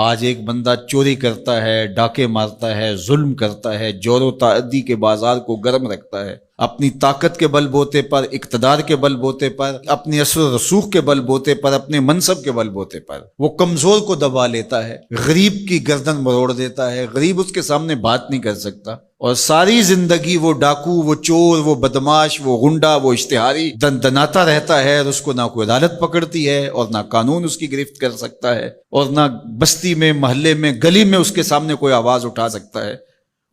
آج ایک بندہ چوری کرتا ہے، ڈاکے مارتا ہے، ظلم کرتا ہے، جور و تعدی کے بازار کو گرم رکھتا ہے، اپنی طاقت کے بل بوتے پر، اقتدار کے بل بوتے پر، اپنی اثر و رسوخ کے بل بوتے پر، اپنے منصب کے بل بوتے پر وہ کمزور کو دبا لیتا ہے، غریب کی گردن مروڑ دیتا ہے، غریب اس کے سامنے بات نہیں کر سکتا، اور ساری زندگی وہ ڈاکو، وہ چور، وہ بدماش، وہ غنڈا، وہ اشتہاری دندناتا رہتا ہے، اور اس کو نہ کوئی عدالت پکڑتی ہے اور نہ قانون اس کی گرفت کر سکتا ہے، اور نہ بستی میں، محلے میں، گلی میں اس کے سامنے کوئی آواز اٹھا سکتا ہے،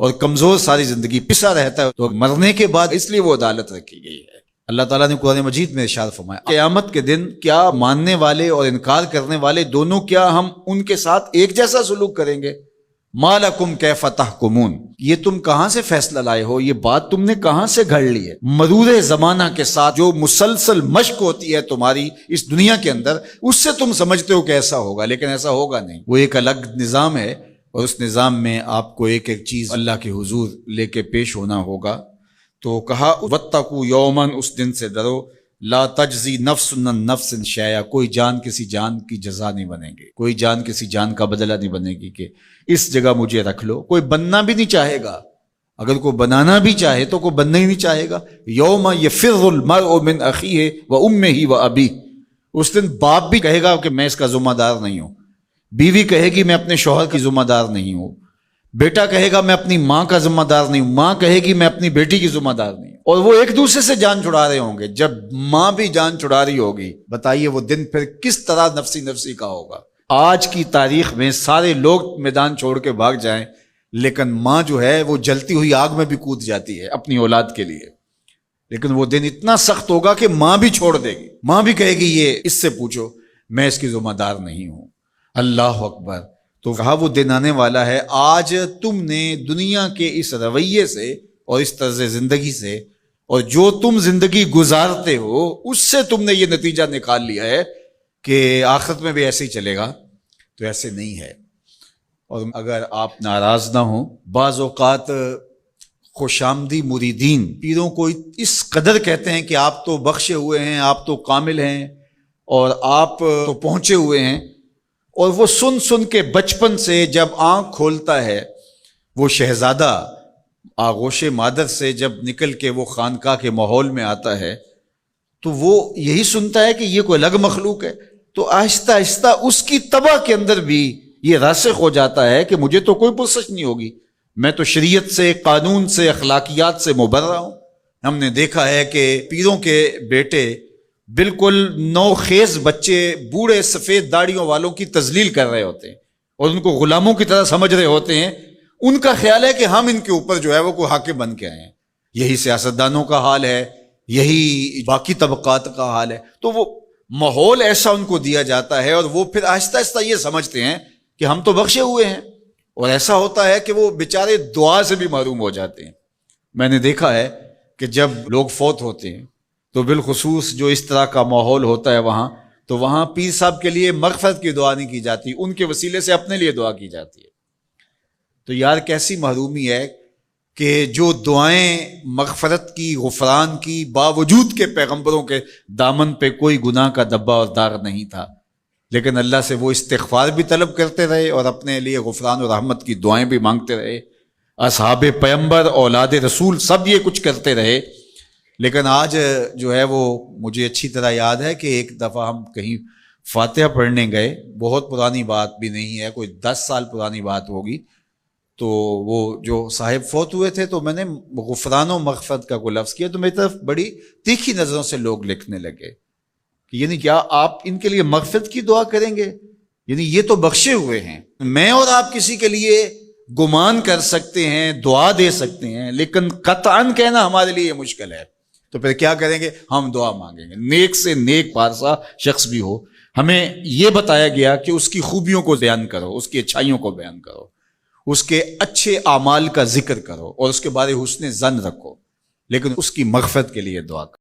اور کمزور ساری زندگی پسا رہتا ہے۔ تو مرنے کے بعد اس لیے وہ عدالت رکھی گئی ہے۔ اللہ تعالیٰ نے قرآن مجید میں ارشاد فرمایا قیامت کے دن کیا ماننے والے اور انکار کرنے والے دونوں، کیا ہم ان کے ساتھ ایک جیسا سلوک کریں گے؟ ما لکم کیف تحکمون، یہ تم کہاں سے فیصلہ لائے ہو، یہ بات تم نے کہاں سے گھڑ لی ہے؟ مرور زمانہ کے ساتھ جو مسلسل مشق ہوتی ہے تمہاری اس دنیا کے اندر، اس سے تم سمجھتے ہو کہ ایسا ہوگا، لیکن ایسا ہوگا نہیں۔ وہ ایک الگ نظام ہے، اور اس نظام میں آپ کو ایک ایک چیز اللہ کے حضور لے کے پیش ہونا ہوگا۔ تو کہا واتقوا یوما، اس دن سے ڈرو، لا تجزی نفس عن نفس شیئا، کوئی جان کسی جان کی جزا نہیں بنے گی، کوئی جان کسی جان کا بدلہ نہیں بنے گی کہ اس جگہ مجھے رکھ لو۔ کوئی بننا بھی نہیں چاہے گا، اگر کوئی بنانا بھی چاہے تو کوئی بننا ہی نہیں چاہے گا۔ یوم یفر المرء من اخیہ وامہ وابیہ، اس دن باپ بھی کہے گا کہ میں اس کا ذمہ دار نہیں ہوں، بیوی کہے گی میں اپنے شوہر کی ذمہ دار نہیں ہوں، بیٹا کہے گا میں اپنی ماں کا ذمہ دار نہیں ہوں، ماں کہے گی میں اپنی بیٹی کی ذمہ دار نہیں ہوں، اور وہ ایک دوسرے سے جان چھڑا رہے ہوں گے۔ جب ماں بھی جان چھڑا رہی ہوگی، بتائیے وہ دن پھر کس طرح نفسی نفسی کا ہوگا۔ آج کی تاریخ میں سارے لوگ میدان چھوڑ کے بھاگ جائیں، لیکن ماں جو ہے وہ جلتی ہوئی آگ میں بھی کود جاتی ہے اپنی اولاد کے لیے، لیکن وہ دن اتنا سخت ہوگا کہ ماں بھی چھوڑ دے گی، ماں بھی کہے گی یہ اس سے پوچھو، میں اس کی ذمہ دار نہیں ہوں۔ اللہ اکبر۔ تو کہا وہ دن آنے والا ہے، آج تم نے دنیا کے اس رویے سے اور اس طرز زندگی سے، اور جو تم زندگی گزارتے ہو اس سے تم نے یہ نتیجہ نکال لیا ہے کہ آخرت میں بھی ایسے ہی چلے گا، تو ایسے نہیں ہے۔ اور اگر آپ ناراض نہ ہوں، بعض اوقات خوش آمدی مریدین پیروں کو اس قدر کہتے ہیں کہ آپ تو بخشے ہوئے ہیں، آپ تو کامل ہیں، اور آپ تو پہنچے ہوئے ہیں، اور وہ سن سن کے بچپن سے جب آنکھ کھولتا ہے وہ شہزادہ آغوش مادر سے جب نکل کے وہ خانقاہ کے ماحول میں آتا ہے تو وہ یہی سنتا ہے کہ یہ کوئی الگ مخلوق ہے، تو آہستہ آہستہ اس کی طبع کے اندر بھی یہ راسخ ہو جاتا ہے کہ مجھے تو کوئی پرسش نہیں ہوگی، میں تو شریعت سے، قانون سے، اخلاقیات سے مبرہ ہوں۔ ہم نے دیکھا ہے کہ پیروں کے بیٹے بالکل نوخیز بچے بوڑھے سفید داڑھیوں والوں کی تذلیل کر رہے ہوتے ہیں اور ان کو غلاموں کی طرح سمجھ رہے ہوتے ہیں۔ ان کا خیال ہے کہ ہم ان کے اوپر جو ہے وہ کوئی حاکم بن کے آئے ہیں۔ یہی سیاستدانوں کا حال ہے، یہی باقی طبقات کا حال ہے۔ تو وہ ماحول ایسا ان کو دیا جاتا ہے، اور وہ پھر آہستہ آہستہ یہ سمجھتے ہیں کہ ہم تو بخشے ہوئے ہیں، اور ایسا ہوتا ہے کہ وہ بیچارے دعا سے بھی محروم ہو جاتے ہیں۔ میں نے دیکھا ہے کہ جب لوگ فوت ہوتے ہیں تو بالخصوص جو اس طرح کا ماحول ہوتا ہے وہاں، تو وہاں پیر صاحب کے لیے مغفرت کی دعا نہیں کی جاتی، ان کے وسیلے سے اپنے لیے دعا کی جاتی ہے۔ تو یار کیسی محرومی ہے کہ جو دعائیں مغفرت کی، غفران کی، باوجود کے پیغمبروں کے دامن پہ کوئی گناہ کا دبا اور داغ نہیں تھا، لیکن اللہ سے وہ استغفار بھی طلب کرتے رہے اور اپنے لیے غفران و رحمت کی دعائیں بھی مانگتے رہے۔ اصحاب پیغمبر، اولاد رسول سب یہ کچھ کرتے رہے۔ لیکن آج جو ہے وہ مجھے اچھی طرح یاد ہے کہ ایک دفعہ ہم کہیں فاتحہ پڑھنے گئے، بہت پرانی بات بھی نہیں ہے، کوئی 10 سال پرانی بات ہوگی، تو وہ جو صاحب فوت ہوئے تھے تو میں نے غفران و مغفرت کا کوئی لفظ کیا تو میری طرف بڑی تیکھی نظروں سے لوگ لکھنے لگے کہ یعنی کیا آپ ان کے لیے مغفرت کی دعا کریں گے؟ یعنی یہ تو بخشے ہوئے ہیں۔ میں اور آپ کسی کے لیے گمان کر سکتے ہیں، دعا دے سکتے ہیں، لیکن قطعاً کہنا ہمارے لیے مشکل ہے۔ تو پھر کیا کریں گے؟ ہم دعا مانگیں گے۔ نیک سے نیک پارسا شخص بھی ہو، ہمیں یہ بتایا گیا کہ اس کی خوبیوں کو بیان کرو، اس کی اچھائیوں کو بیان کرو، اس کے اچھے اعمال کا ذکر کرو، اور اس کے بارے حسن ظن رکھو، لیکن اس کی مغفرت کے لیے دعا کرو۔